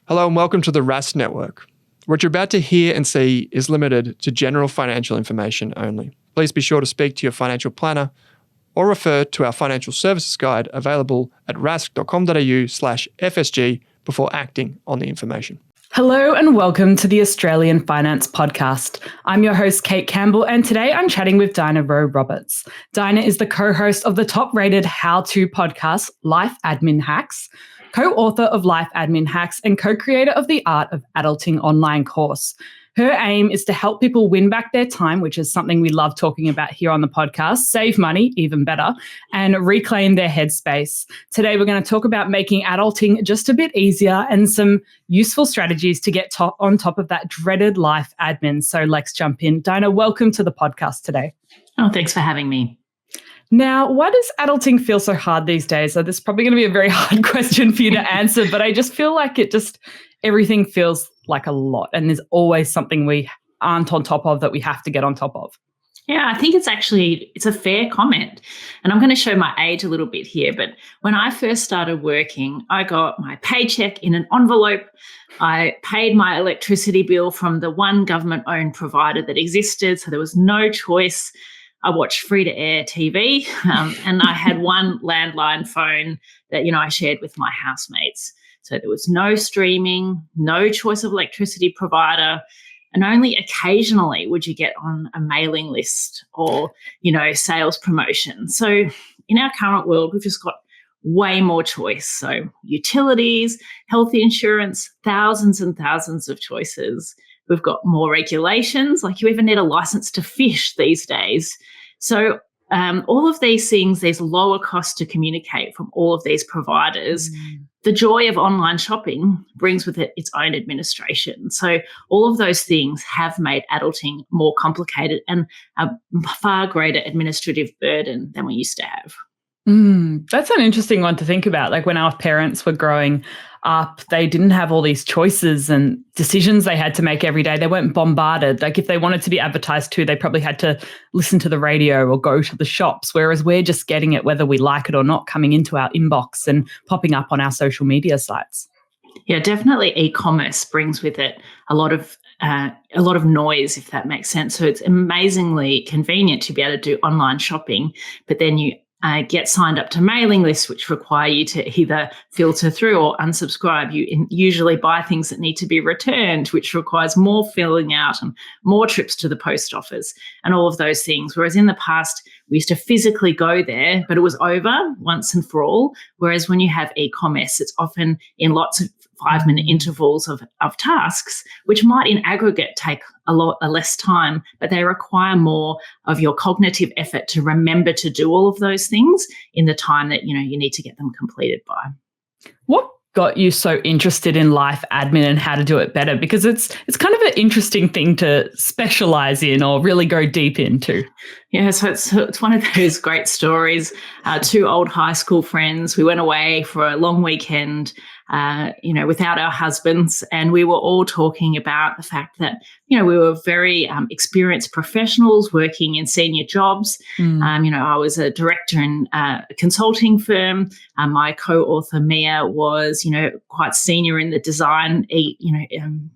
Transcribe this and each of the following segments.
Hello and welcome to the Rask Network. What you're about to hear and see is limited to general financial information only. Please be sure to speak to your financial planner or refer to our financial services guide available at rask.com.au/FSG before acting on the information. Hello and welcome to the Australian Finance Podcast. I'm your host, Kate Campbell, and today I'm chatting with Dinah Rowe-Roberts. Dinah is the co-host of the top-rated how-to podcast, Life Admin Hacks, co-author of Life Admin Hacks, and co-creator of the Art of Adulting online course. Her aim is to help people win back their time, which is something we love talking about here on the podcast, save money, even better, and reclaim their headspace. Today, we're going to talk about making adulting just a bit easier and some useful strategies to get on top of that dreaded life admin. So let's jump in. Dinah, welcome to the podcast today. Oh, thanks for having me. Now, why does adulting feel so hard these days? So this is probably going to be a very hard question for you to answer, but I just feel like everything feels like a lot, and there's always something we aren't on top of that we have to get on top of. Yeah, I think it's a fair comment. And I'm going to show my age a little bit here, but when I first started working, I got my paycheck in an envelope. I paid my electricity bill from the one government-owned provider that existed, so there was no choice. I watched free-to-air TV, and I had one landline phone that, I shared with my housemates. So there was no streaming, no choice of electricity provider, and only occasionally would you get on a mailing list or, sales promotion. So in our current world, we've just got way more choice. So utilities, health insurance, thousands and thousands of choices. We've got more regulations, like you even need a license to fish these days. So all of these things, there's lower cost to communicate from all of these providers. The joy of online shopping brings with it its own administration. So all of those things have made adulting more complicated and a far greater administrative burden than we used to have. That's an interesting one to think about. Like when our parents were growing up, they didn't have all these choices and decisions they had to make every day. They weren't bombarded. Like if they wanted to be advertised to, they probably had to listen to the radio or go to the shops, whereas we're just getting it whether we like it or not, coming into our inbox and popping up on our social media sites. Yeah, definitely e-commerce brings with it a lot of noise, if that makes sense. So it's amazingly convenient to be able to do online shopping, but then you get signed up to mailing lists, which require you to either filter through or unsubscribe. You usually buy things that need to be returned, which requires more filling out and more trips to the post office and all of those things. Whereas in the past, we used to physically go there, but it was over once and for all. Whereas when you have e-commerce, it's often in lots of 5-minute intervals of tasks, which might in aggregate take a lot less time, but they require more of your cognitive effort to remember to do all of those things in the time that you need to get them completed by. What got you so interested in life admin and how to do it better? Because it's kind of an interesting thing to specialize in or really go deep into. Yeah, so it's one of those great stories. Two old high school friends, we went away for a long weekend, without our husbands, and we were all talking about the fact that, we were very experienced professionals working in senior jobs. I was a director in a consulting firm. My co-author, Mia, was, quite senior in the design,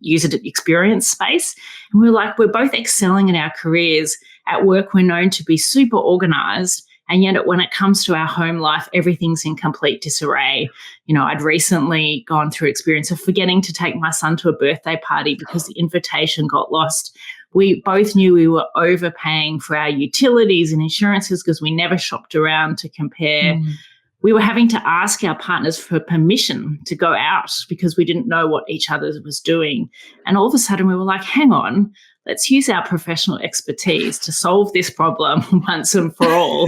user experience space. And we were like, we're both excelling in our careers. At work, we're known to be super organized. And yet when it comes to our home life, everything's in complete disarray. I'd recently gone through experience of forgetting to take my son to a birthday party because the invitation got lost. We both knew we were overpaying for our utilities and insurances because we never shopped around to compare. We were having to ask our partners for permission to go out because we didn't know what each other was doing. And all of a sudden we were like, hang on, let's use our professional expertise to solve this problem once and for all.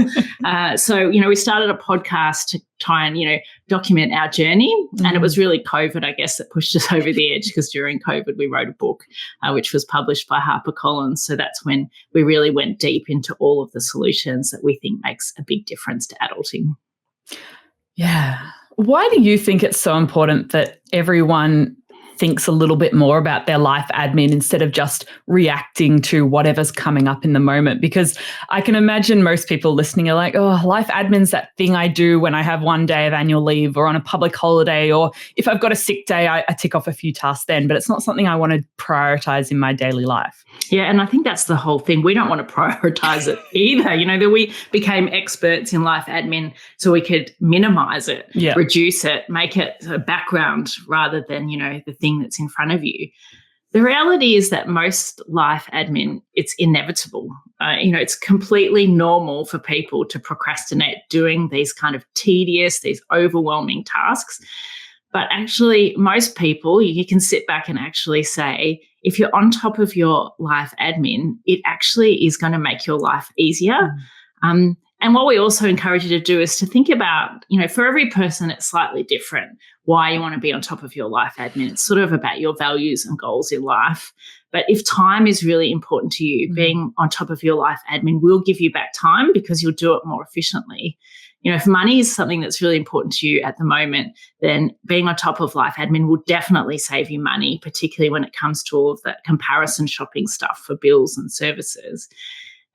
So we started a podcast to try and, document our journey. And it was really COVID, I guess, that pushed us over the edge, because during COVID we wrote a book which was published by HarperCollins. So that's when we really went deep into all of the solutions that we think makes a big difference to adulting. Yeah. Why do you think it's so important that everyone thinks a little bit more about their life admin instead of just reacting to whatever's coming up in the moment. Because I can imagine most people listening are like, oh, life admin's that thing I do when I have one day of annual leave or on a public holiday, or if I've got a sick day, I tick off a few tasks then, but it's not something I want to prioritize in my daily life. Yeah, and I think that's the whole thing. We don't want to prioritize it either. That we became experts in life admin so we could minimize it, reduce it, make it a background rather than, the thing that's in front of you. The reality is that most life admin, it's inevitable. It's completely normal for people to procrastinate doing these kind of tedious, these overwhelming tasks. But actually, most people, you can sit back and actually say, if you're on top of your life admin, it actually is going to make your life easier. And what we also encourage you to do is to think about, for every person, it's slightly different why you want to be on top of your life admin. It's sort of about your values and goals in life. But if time is really important to you, being on top of your life admin will give you back time because you'll do it more efficiently. If money is something that's really important to you at the moment, then being on top of life admin will definitely save you money, particularly when it comes to all of that comparison shopping stuff for bills and services.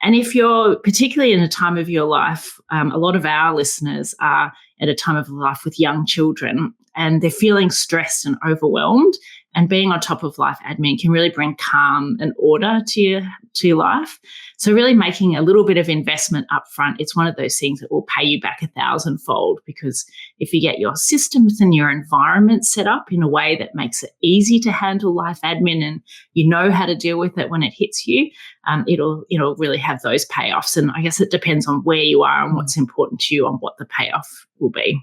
And if you're particularly in a time of your life, a lot of our listeners are at a time of life with young children and they're feeling stressed and overwhelmed, and being on top of life admin can really bring calm and order to your life. So really making a little bit of investment up front, it's one of those things that will pay you back 1,000-fold, because if you get your systems and your environment set up in a way that makes it easy to handle life admin and you know how to deal with it when it hits you, it'll really have those payoffs. And I guess it depends on where you are and what's important to you on what the payoff will be.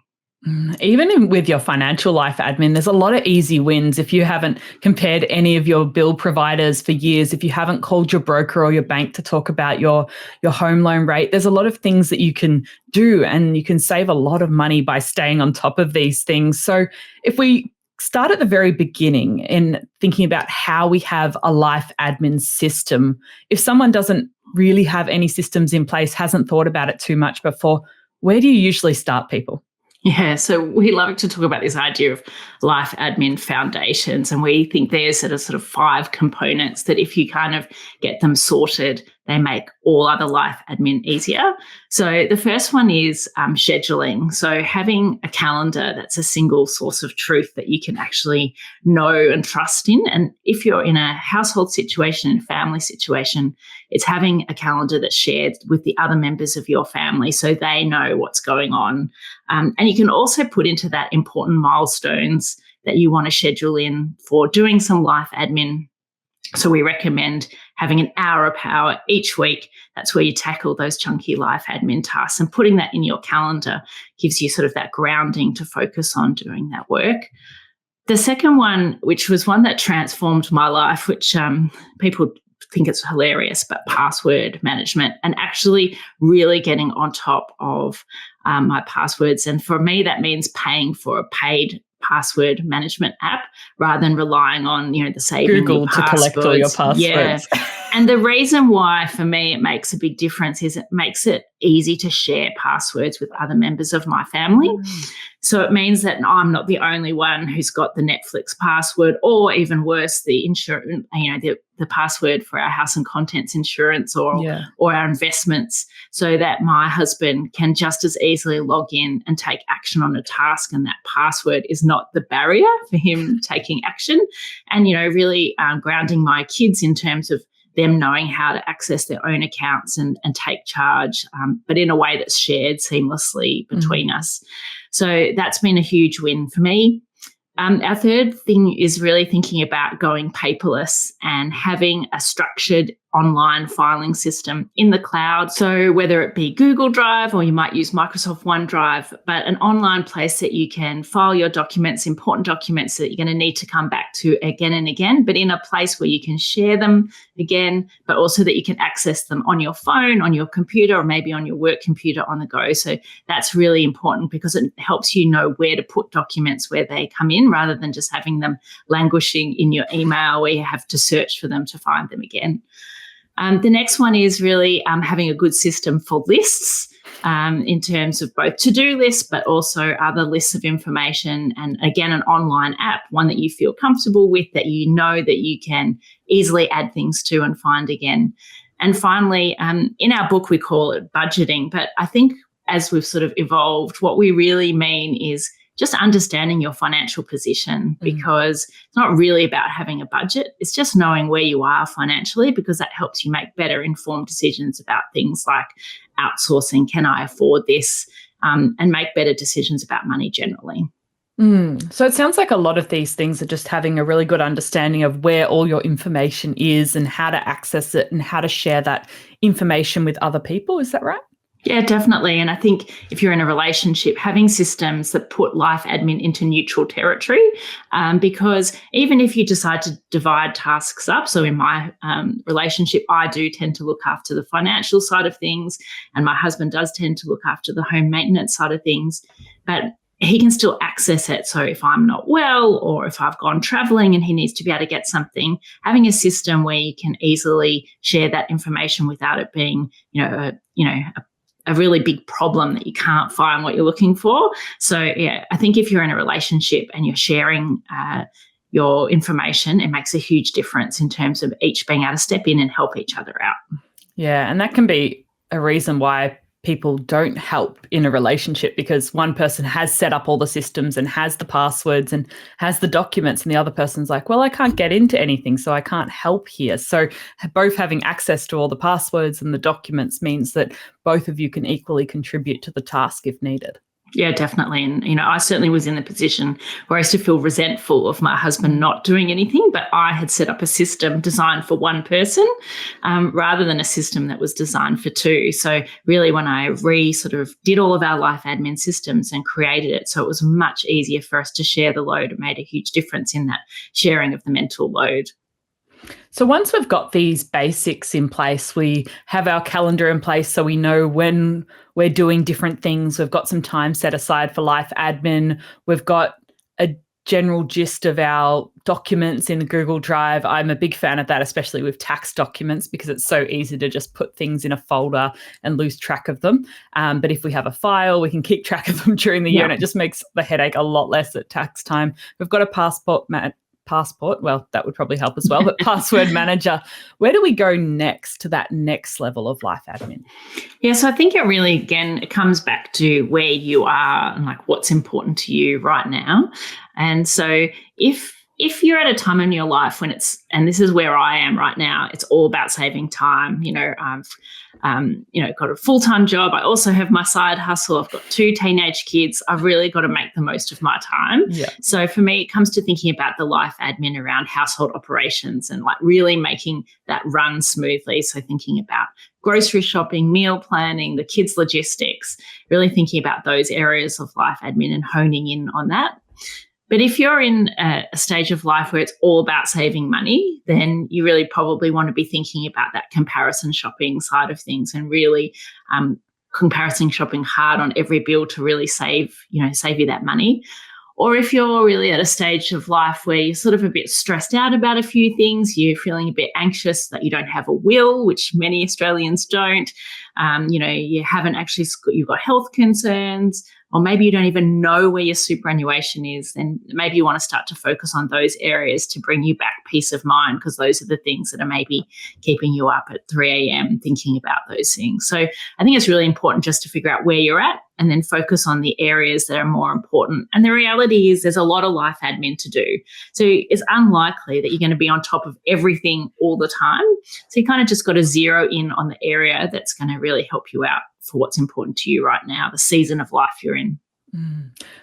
Even with your financial life admin, there's a lot of easy wins. If you haven't compared any of your bill providers for years, if you haven't called your broker or your bank to talk about your home loan rate, there's a lot of things that you can do, and you can save a lot of money by staying on top of these things. So if we start at the very beginning in thinking about how we have a life admin system, if someone doesn't really have any systems in place, hasn't thought about it too much before, where do you usually start people? Yeah, so we like to talk about this idea of life admin foundations, and we think there's sort of 5 components that if you kind of get them sorted, they make all other life admin easier. So the first one is scheduling. So having a calendar that's a single source of truth that you can actually know and trust in. And if you're in a household situation and family situation, it's having a calendar that's shared with the other members of your family so they know what's going on. And you can also put into that important milestones that you want to schedule in for doing some life admin. So we recommend having an hour of power each week. That's where you tackle those chunky life admin tasks, and putting that in your calendar gives you sort of that grounding to focus on doing that work. The second one, which was one that transformed my life, which people think it's hilarious, but password management, and actually really getting on top of my passwords. And for me, that means paying for a paid password management app rather than relying on, the saving Google to collect all your passwords. Yeah. And the reason why for me it makes a big difference is it makes it easy to share passwords with other members of my family. So it means that I'm not the only one who's got the Netflix password, or even worse, the insurance, the password for our house and contents insurance or our investments, so that my husband can just as easily log in and take action on a task, and that password is not the barrier for him taking action. And, really grounding my kids in terms of them knowing how to access their own accounts and take charge, but in a way that's shared seamlessly between us. So that's been a huge win for me. Our third thing is really thinking about going paperless and having a structured online filing system in the cloud. So whether it be Google Drive, or you might use Microsoft OneDrive, but an online place that you can file your documents, important documents that you're going to need to come back to again and again, but in a place where you can share them again, but also that you can access them on your phone, on your computer, or maybe on your work computer on the go. So that's really important because it helps you know where to put documents where they come in, rather than just having them languishing in your email where you have to search for them to find them again. The next one is really having a good system for lists. in terms of both to-do lists, but also other lists of information. And again, an online app, one that you feel comfortable with, that you know that you can easily add things to and find again. And finally, in our book, we call it budgeting. But I think as we've sort of evolved, what we really mean is just understanding your financial position, because it's not really about having a budget. It's just knowing where you are financially, because that helps you make better informed decisions about things like outsourcing, can I afford this, and make better decisions about money generally. So it sounds like a lot of these things are just having a really good understanding of where all your information is and how to access it and how to share that information with other people. Is that right? Yeah, definitely. And I think if you're in a relationship, having systems that put life admin into neutral territory, because even if you decide to divide tasks up, so in my relationship, I do tend to look after the financial side of things, and my husband does tend to look after the home maintenance side of things, but he can still access it. So if I'm not well, or if I've gone traveling and he needs to be able to get something, having a system where you can easily share that information without it being, a really big problem that you can't find what you're looking for. So, yeah, I think if you're in a relationship and you're sharing your information, it makes a huge difference in terms of each being able to step in and help each other out. Yeah, and that can be a reason why people don't help in a relationship, because one person has set up all the systems and has the passwords and has the documents, and the other person's like, well, I can't get into anything, so I can't help here. So both having access to all the passwords and the documents means that both of you can equally contribute to the task if needed. Yeah, definitely. And, I certainly was in the position where I used to feel resentful of my husband not doing anything, but I had set up a system designed for one person rather than a system that was designed for two. So really, when I did all of our life admin systems and created it, so it was much easier for us to share the load, it made a huge difference in that sharing of the mental load. So once we've got these basics in place, we have our calendar in place so we know when we're doing different things. We've got some time set aside for life admin. We've got a general gist of our documents in the Google Drive. I'm a big fan of that, especially with tax documents, because it's so easy to just put things in a folder and lose track of them. But if we have a file, we can keep track of them during the year, and it just makes the headache a lot less at tax time. We've got a passport, well, that would probably help as well, but password manager. Where do we go next to that next level of life admin? Yeah, so I think it comes back to where you are and like what's important to you right now. And so if you're at a time in your life when and this is where I am right now, it's all about saving time. I've got a full-time job. I also have my side hustle. I've got 2 teenage kids. I've really got to make the most of my time. Yeah. So for me, it comes to thinking about the life admin around household operations and like really making that run smoothly. So thinking about grocery shopping, meal planning, the kids' logistics, really thinking about those areas of life admin and honing in on that. But if you're in a stage of life where it's all about saving money, then you really probably want to be thinking about that comparison shopping side of things and really comparison shopping hard on every bill to really save you that money. Or if you're really at a stage of life where you're sort of a bit stressed out about a few things, you're feeling a bit anxious that you don't have a will, which many Australians don't, you haven't actually, you've got health concerns, or maybe you don't even know where your superannuation is, then maybe you want to start to focus on those areas to bring you back peace of mind, because those are the things that are maybe keeping you up at 3 a.m. thinking about those things. So I think it's really important just to figure out where you're at and then focus on the areas that are more important. And the reality is there's a lot of life admin to do. So it's unlikely that you're going to be on top of everything all the time. So you kind of just got to zero in on the area that's going to really help you out for what's important to you right now, the season of life you're in.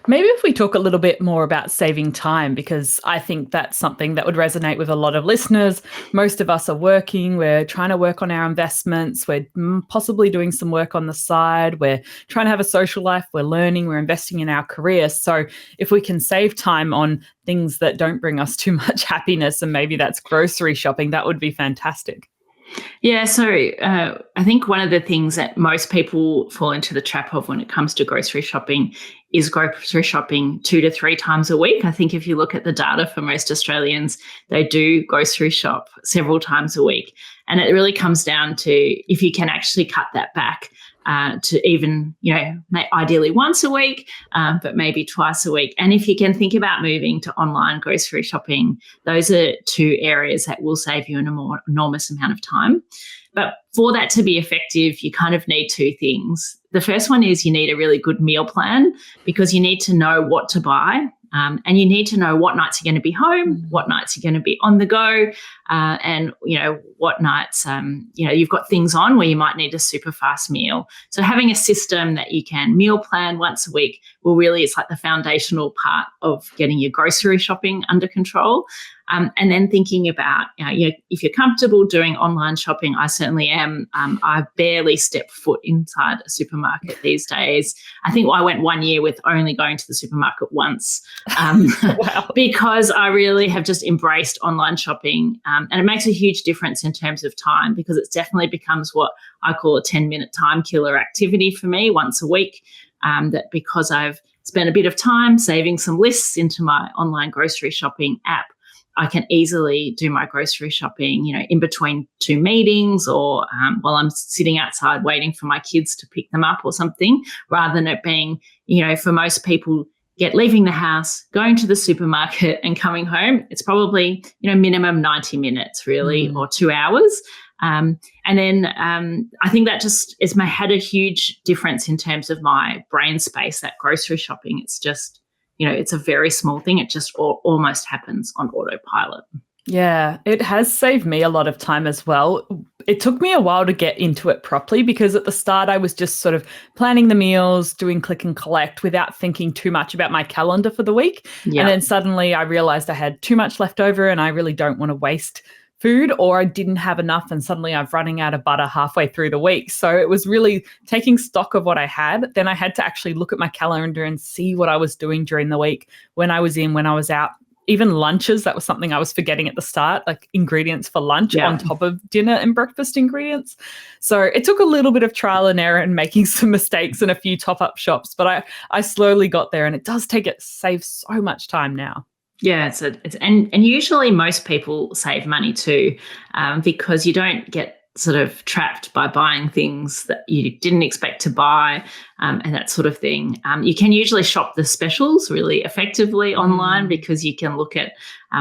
Maybe if we talk a little bit more about saving time, because I think that's something that would resonate with a lot of listeners. Most of us are working, we're trying to work on our investments, we're possibly doing some work on the side, we're trying to have a social life, we're learning, we're investing in our career. So if we can save time on things that don't bring us too much happiness, and maybe that's grocery shopping, that would be fantastic. Yeah, so I think one of the things that most people fall into the trap of when it comes to grocery shopping is grocery shopping 2 to 3 times a week. I think if you look at the data for most Australians, they do grocery shop several times a week. And it really comes down to if you can actually cut that back. to even, ideally once a week, but maybe twice a week. And if you can think about moving to online grocery shopping, those are two areas that will save you an enormous amount of time. But for that to be effective, you kind of need two things. The first one is you need a really good meal plan, because you need to know what to buy. And you need to know what nights you're going to be home, what nights you're going to be on the go, and, what nights, you've got things on where you might need a super fast meal. So having a system that you can meal plan once a week it's like the foundational part of getting your grocery shopping under control. And then thinking about, if you're comfortable doing online shopping, I certainly am. I barely step foot inside a supermarket these days. I think I went 1 year with only going to the supermarket once, Wow. because I really have just embraced online shopping. And it makes a huge difference in terms of time, because it definitely becomes what I call a 10-minute time killer activity for me once a week. That because I've spent a bit of time saving some lists into my online grocery shopping app, I can easily do my grocery shopping, in between two meetings, or while I'm sitting outside waiting for my kids to pick them up or something, rather than it being, for most people, leaving the house, going to the supermarket and coming home. It's probably, minimum 90 minutes really, or 2 hours. And then I think that just had a huge difference in terms of my brain space, that grocery shopping. It's just, it's a very small thing. It just almost happens on autopilot. Yeah, it has saved me a lot of time as well. It took me a while to get into it properly, because at the start I was just sort of planning the meals, doing click and collect without thinking too much about my calendar for the week. Yeah. And then suddenly I realized I had too much left over and I really don't want to waste food, or I didn't have enough and suddenly I'm running out of butter halfway through the week. So it was really taking stock of what I had. Then I had to actually look at my calendar and see what I was doing during the week, when I was in, when I was out. Even lunches, that was something I was forgetting at the start, like ingredients for lunch on top of dinner and breakfast ingredients. So it took a little bit of trial and error and making some mistakes and a few top-up shops, but I slowly got there, and it does save so much time now. Yeah, and usually most people save money too, because you don't get sort of trapped by buying things that you didn't expect to buy, and that sort of thing. You can usually shop the specials really effectively online, because you can look at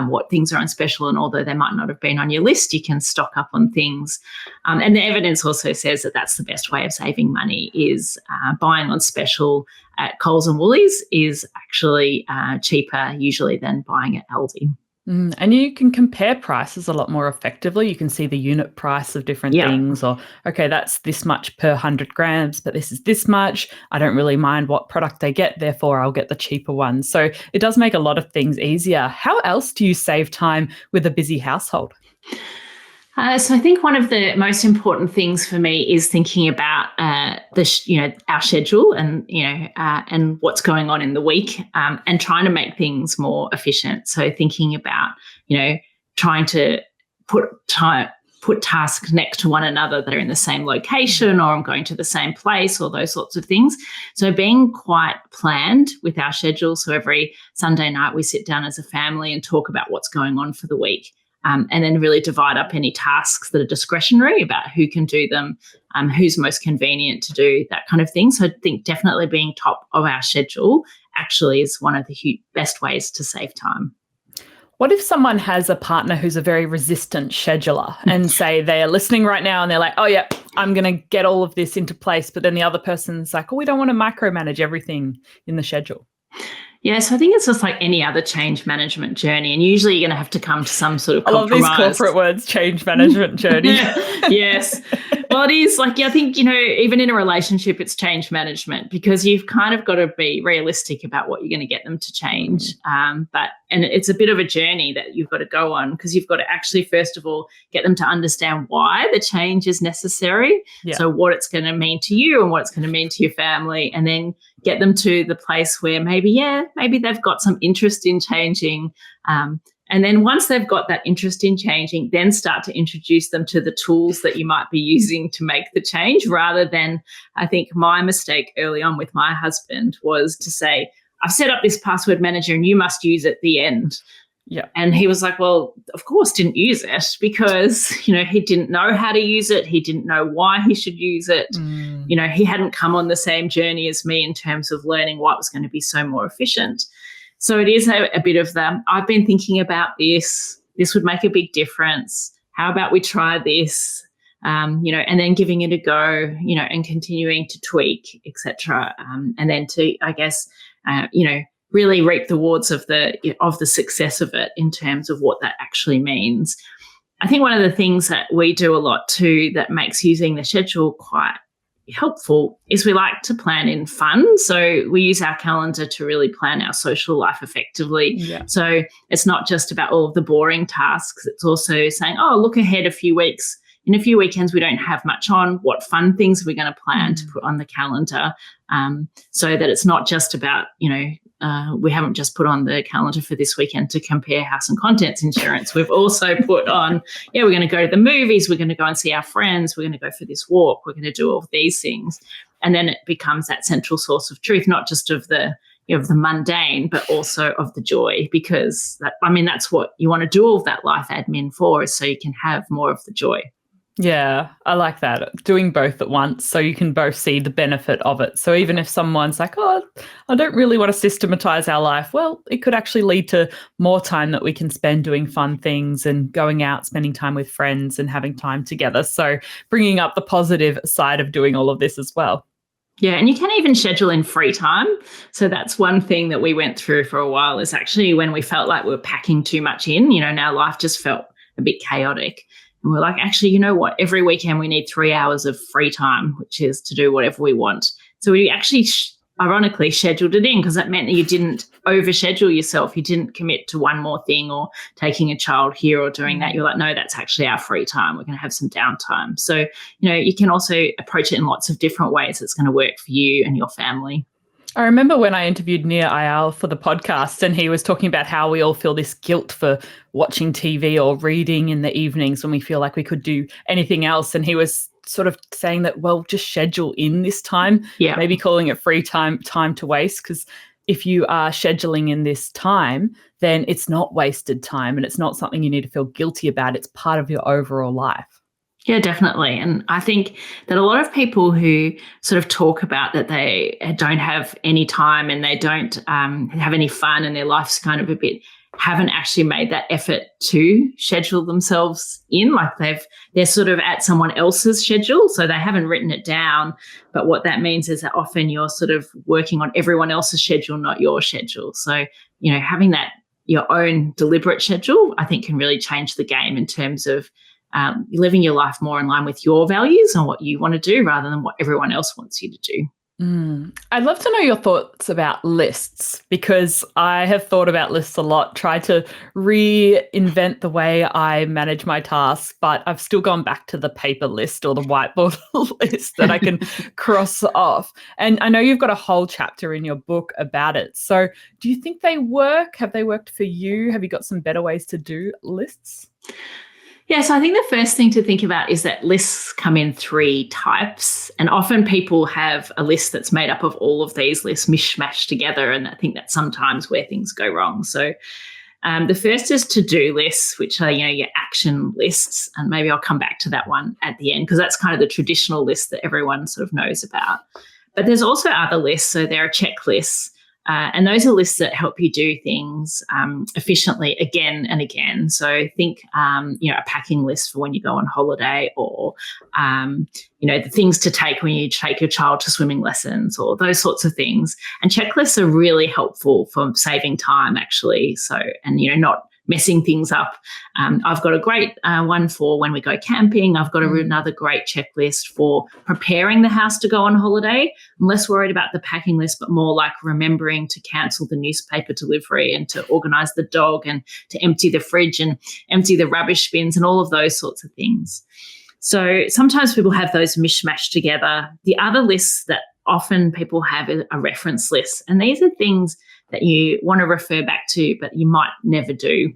what things are on special, and although they might not have been on your list, you can stock up on things. And the evidence also says that that's the best way of saving money, is buying on special at Coles and Woolies is actually cheaper usually than buying at Aldi. And you can compare prices a lot more effectively. You can see the unit price of different things, or, okay, that's this much per 100 grams, but this is this much. I don't really mind what product they get, therefore I'll get the cheaper one. So it does make a lot of things easier. How else do you save time with a busy household? So I think one of the most important things for me is thinking about our schedule and what's going on in the week, and trying to make things more efficient. So thinking about trying to put tasks next to one another that are in the same location, or I'm going to the same place, or those sorts of things. So being quite planned with our schedule. So every Sunday night we sit down as a family and talk about what's going on for the week. And then really divide up any tasks that are discretionary about who can do them, who's most convenient to do, that kind of thing. So I think definitely being top of our schedule actually is one of the best ways to save time. What if someone has a partner who's a very resistant scheduler, and say they are listening right now and they're like, oh, yeah, I'm going to get all of this into place, but then the other person's like, oh, we don't want to micromanage everything in the schedule? Yeah, so I think it's just like any other change management journey, and usually you're going to have to come to some sort of compromise. I love these corporate words, change management journey. Yes. Well, it is like, I think, even in a relationship, it's change management, because you've kind of got to be realistic about what you're going to get them to change. And it's a bit of a journey that you've got to go on, because you've got to actually, first of all, get them to understand why the change is necessary. Yeah. So what it's going to mean to you and what it's going to mean to your family, and then get them to the place where maybe they've got some interest in changing. And then once they've got that interest in changing, then start to introduce them to the tools that you might be using to make the change, rather than, I think my mistake early on with my husband was to say, I've set up this password manager and you must use it at the end. Yeah. And he was like, well, of course, didn't use it because, he didn't know how to use it. He didn't know why he should use it. He hadn't come on the same journey as me in terms of learning what was going to be so more efficient. So it is a bit of them. I've been thinking about this. This would make a big difference. How about we try this? And then giving it a go, and continuing to tweak, etc. And then to, I guess, really reap the rewards of the success of it in terms of what that actually means. I think one of the things that we do a lot too that makes using the schedule quite helpful is we like to plan in fun. So we use our calendar to really plan our social life effectively. Yeah. So it's not just about all of the boring tasks. It's also saying, look ahead a few weeks. In a few weekends, we don't have much on. What fun things are we going to plan to put on the calendar so that it's not just about, we haven't just put on the calendar for this weekend to compare house and contents insurance. We've also put on, we're going to go to the movies. We're going to go and see our friends. We're going to go for this walk. We're going to do all of these things. And then it becomes that central source of truth, not just of the mundane, but also of the joy, because that's what you want to do all of that life admin for, is so you can have more of the joy. Yeah, I like that. Doing both at once so you can both see the benefit of it. So even if someone's like, I don't really want to systematize our life, well, it could actually lead to more time that we can spend doing fun things and going out, spending time with friends and having time together. So bringing up the positive side of doing all of this as well. Yeah, and you can even schedule in free time. So that's one thing that we went through for a while, is actually when we felt like we were packing too much in, and our life just felt a bit chaotic. And we're like, actually, you know what? Every weekend we need 3 hours of free time, which is to do whatever we want. So we actually, ironically, scheduled it in, because that meant that you didn't overschedule yourself. You didn't commit to one more thing or taking a child here or doing that. You're like, no, that's actually our free time. We're going to have some downtime. So, you can also approach it in lots of different ways that's going to work for you and your family. I remember when I interviewed Nir Eyal for the podcast, and he was talking about how we all feel this guilt for watching TV or reading in the evenings when we feel like we could do anything else. And he was sort of saying that, well, just schedule in this time, maybe calling it free time to waste, because if you are scheduling in this time, then it's not wasted time and it's not something you need to feel guilty about. It's part of your overall life. Yeah, definitely. And I think that a lot of people who sort of talk about that they don't have any time and they don't have any fun and their life's kind of a bit, haven't actually made that effort to schedule themselves in, like they're sort of at someone else's schedule, so they haven't written it down. But what that means is that often you're sort of working on everyone else's schedule, not your schedule. So, having that your own deliberate schedule, I think, can really change the game in terms of living your life more in line with your values and what you want to do rather than what everyone else wants you to do. I'd love to know your thoughts about lists, because I have thought about lists a lot, tried to reinvent the way I manage my tasks, but I've still gone back to the paper list or the whiteboard list that I can cross off. And I know you've got a whole chapter in your book about it. So do you think they work? Have they worked for you? Have you got some better ways to do lists? Yeah, so I think the first thing to think about is that lists come in 3 types, and often people have a list that's made up of all of these lists mishmashed together, and I think that's sometimes where things go wrong. So the first is to-do lists, which are, your action lists, and maybe I'll come back to that one at the end because that's kind of the traditional list that everyone sort of knows about. But there's also other lists, so there are checklists. And those are lists that help you do things efficiently again and again. So think, a packing list for when you go on holiday, or, the things to take when you take your child to swimming lessons, or those sorts of things. And checklists are really helpful for saving time, actually. So, and, not messing things up. I've got a great one for when we go camping. I've got another great checklist for preparing the house to go on holiday. I'm less worried about the packing list, but more like remembering to cancel the newspaper delivery and to organise the dog and to empty the fridge and empty the rubbish bins and all of those sorts of things. So sometimes people have those mishmashed together. The other lists that often people have are reference lists, and these are things that you want to refer back to, but you might never do.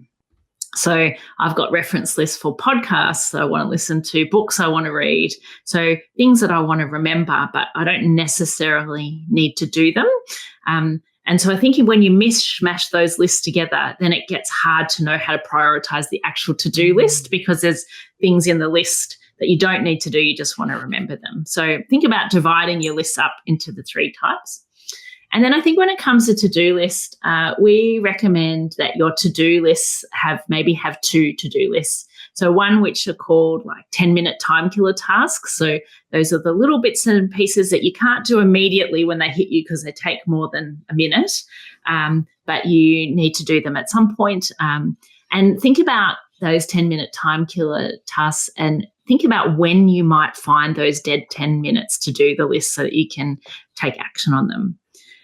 So I've got reference lists for podcasts that I want to listen to, books I want to read. So things that I want to remember, but I don't necessarily need to do them. And And so I think when you mishmash those lists together, then it gets hard to know how to prioritize the actual to-do list, because there's things in the list that you don't need to do, you just want to remember them. So think about dividing your lists up into the 3 types. And then I think when it comes to to-do list, we recommend that your to-do lists have 2 to-do lists. So one which are called like 10-minute time killer tasks. So those are the little bits and pieces that you can't do immediately when they hit you because they take more than a minute, but you need to do them at some point. And think about those 10-minute time killer tasks and think about when you might find those dead 10 minutes to do the list so that you can take action on them.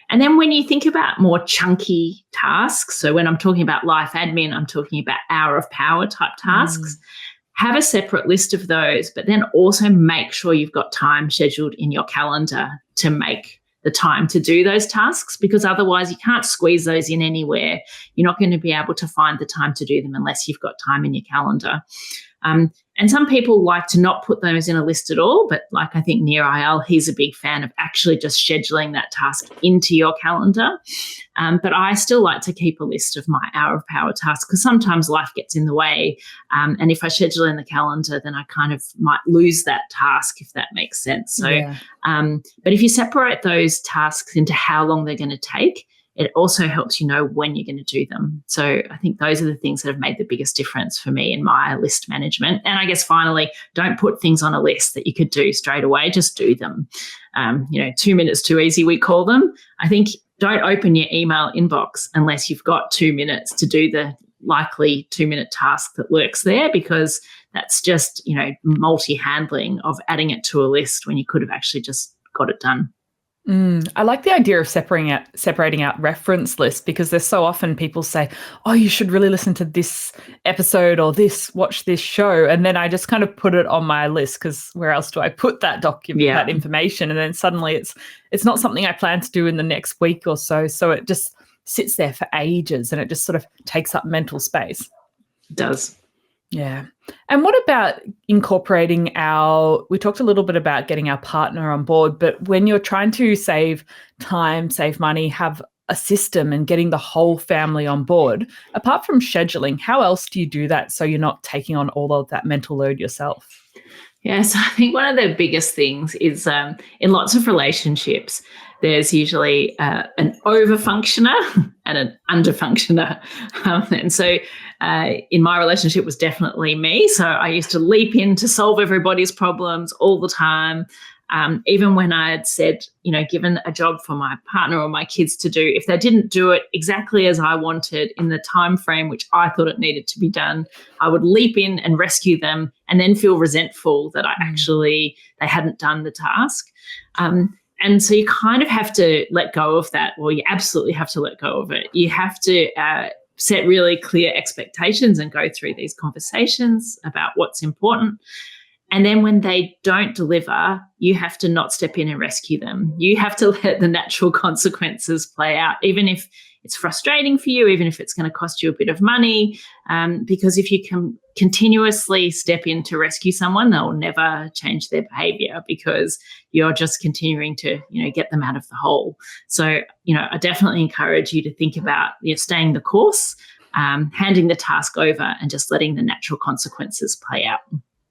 And then when you think about more chunky tasks, so when I'm talking about life admin, I'm talking about hour of power type tasks, have a separate list of those, but then also make sure you've got time scheduled in your calendar to make the time to do those tasks, because otherwise you can't squeeze those in anywhere. You're not going to be able to find the time to do them unless you've got time in your calendar. And some people like to not put those in a list at all, but like I think Nir Eyal, he's a big fan of actually just scheduling that task into your calendar. But I still like to keep a list of my hour of power tasks because sometimes life gets in the way. And if I schedule in the calendar, then I kind of might lose that task, if that makes sense. So, but if you separate those tasks into how long they're going to take, it also helps you know when you're going to do them. So I think those are the things that have made the biggest difference for me in my list management. And I guess finally, don't put things on a list that you could do straight away. Just do them. 2 minutes too easy, we call them. I think don't open your email inbox unless you've got 2 minutes to do the likely 2-minute task that works there, because that's just, multi-handling of adding it to a list when you could have actually just got it done. I like the idea of separating out reference lists, because there's so often people say, oh, you should really listen to this episode or watch this show. And then I just kind of put it on my list because where else do I put that document, that information? And then suddenly it's not something I plan to do in the next week or so. So it just sits there for ages and it just sort of takes up mental space. It does. Yeah. And what about incorporating we talked a little bit about getting our partner on board, but when you're trying to save time, save money, have a system and getting the whole family on board, apart from scheduling, how else do you do that so you're not taking on all of that mental load yourself? Yeah, so I think one of the biggest things is in lots of relationships, there's usually an over-functioner and an under-functioner. And so in my relationship was definitely me. So I used to leap in to solve everybody's problems all the time. Even when I had said, given a job for my partner or my kids to do, if they didn't do it exactly as I wanted in the time frame which I thought it needed to be done, I would leap in and rescue them and then feel resentful that they hadn't done the task. And so you kind of have to let go of that. Well, you absolutely have to let go of it. You have to set really clear expectations and go through these conversations about what's important. And then when they don't deliver, you have to not step in and rescue them. You have to let the natural consequences play out, even if it's frustrating for you, even if it's going to cost you a bit of money, because if you can continuously step in to rescue someone, they'll never change their behavior because you're just continuing to, get them out of the hole. So, I definitely encourage you to think about staying the course, handing the task over and just letting the natural consequences play out.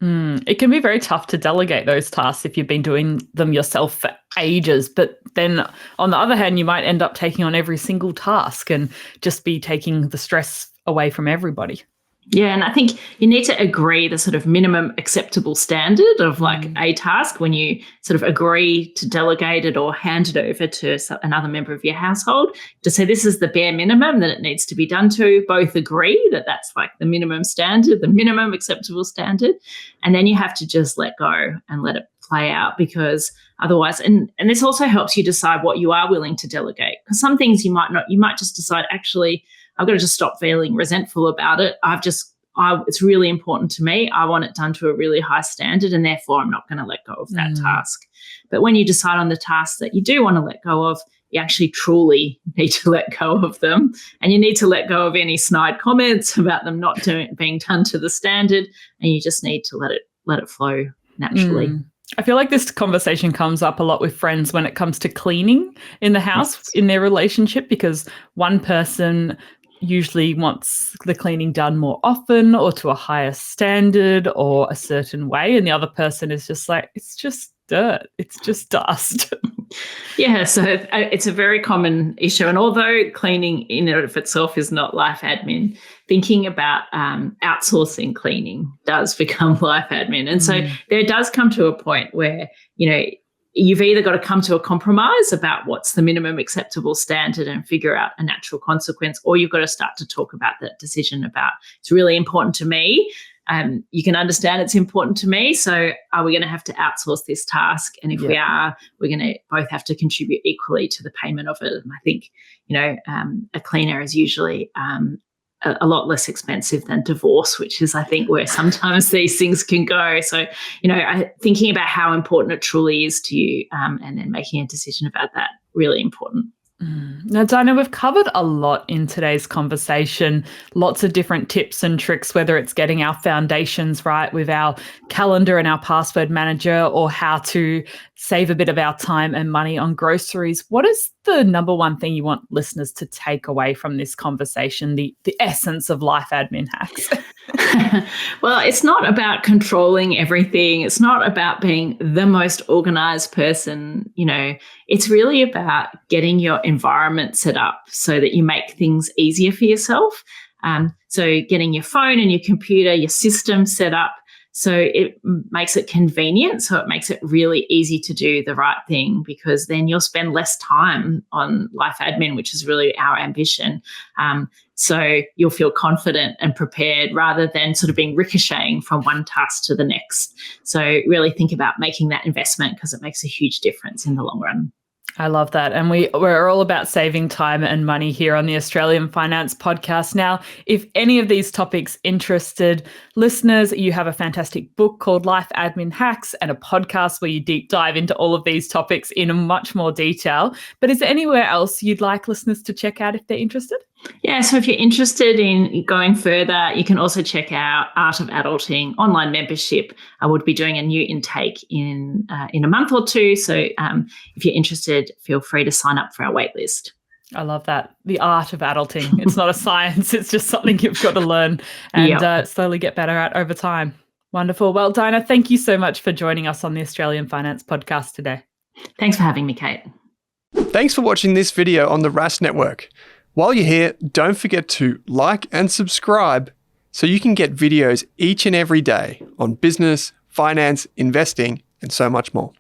It can be very tough to delegate those tasks if you've been doing them yourself for ages. But then on the other hand, you might end up taking on every single task and just be taking the stress away from everybody. Yeah, and I think you need to agree the sort of minimum acceptable standard of like a task when you sort of agree to delegate it or hand it over to another member of your household, to say this is the bare minimum that it needs to be done to. Both agree that that's like the minimum standard, the minimum acceptable standard. And then you have to just let go and let it play out, because otherwise, and this also helps you decide what you are willing to delegate, because some things you might just decide, actually, I've got to just stop feeling resentful about it. It's really important to me. I want it done to a really high standard, and therefore I'm not going to let go of that task. But when you decide on the tasks that you do want to let go of, you actually truly need to let go of them, and you need to let go of any snide comments about them not being done to the standard, and you just need to let it flow naturally. I feel like this conversation comes up a lot with friends when it comes to cleaning in the house in their relationship, because one person usually wants the cleaning done more often or to a higher standard or a certain way, and the other person is just like, it's just dirt, it's just dust. Yeah, so it's a very common issue. And although cleaning in and of itself is not life admin, thinking about outsourcing cleaning does become life admin. And so there does come to a point where, you've either got to come to a compromise about what's the minimum acceptable standard and figure out a natural consequence, or you've got to start to talk about that decision about, it's really important to me. You can understand it's important to me. So are we going to have to outsource this task? And if we are, we're going to both have to contribute equally to the payment of it. And I think, a cleaner is usually a lot less expensive than divorce, which is, I think, where sometimes these things can go. So, thinking about how important it truly is to you and then making a decision about that, really important. Now, Dinah, we've covered a lot in today's conversation, lots of different tips and tricks, whether it's getting our foundations right with our calendar and our password manager, or how to save a bit of our time and money on groceries. What is the number one thing you want listeners to take away from this conversation, the essence of life admin hacks? Well, it's not about controlling everything. It's not about being the most organized person. It's really about getting your environment set up so that you make things easier for yourself. So getting your phone and your computer, your system set up so it makes it convenient. So it makes it really easy to do the right thing, because then you'll spend less time on life admin, which is really our ambition. So you'll feel confident and prepared rather than sort of being ricocheting from one task to the next. So really think about making that investment, because it makes a huge difference in the long run. I love that. And we're all about saving time and money here on the Australian Finance Podcast. Now, if any of these topics interested listeners, you have a fantastic book called Life Admin Hacks and a podcast where you deep dive into all of these topics in much more detail. But is there anywhere else you'd like listeners to check out if they're interested? Yeah, so if you're interested in going further, you can also check out Art of Adulting online membership. I would be doing a new intake in a month or two. So if you're interested, feel free to sign up for our wait list. I love that. The art of adulting. It's not a science. It's just something you've got to learn and slowly get better at over time. Wonderful. Well, Dinah, thank you so much for joining us on the Australian Finance Podcast today. Thanks for having me, Kate. Thanks for watching this video on the Rask Network. While you're here, don't forget to like and subscribe so you can get videos each and every day on business, finance, investing, and so much more.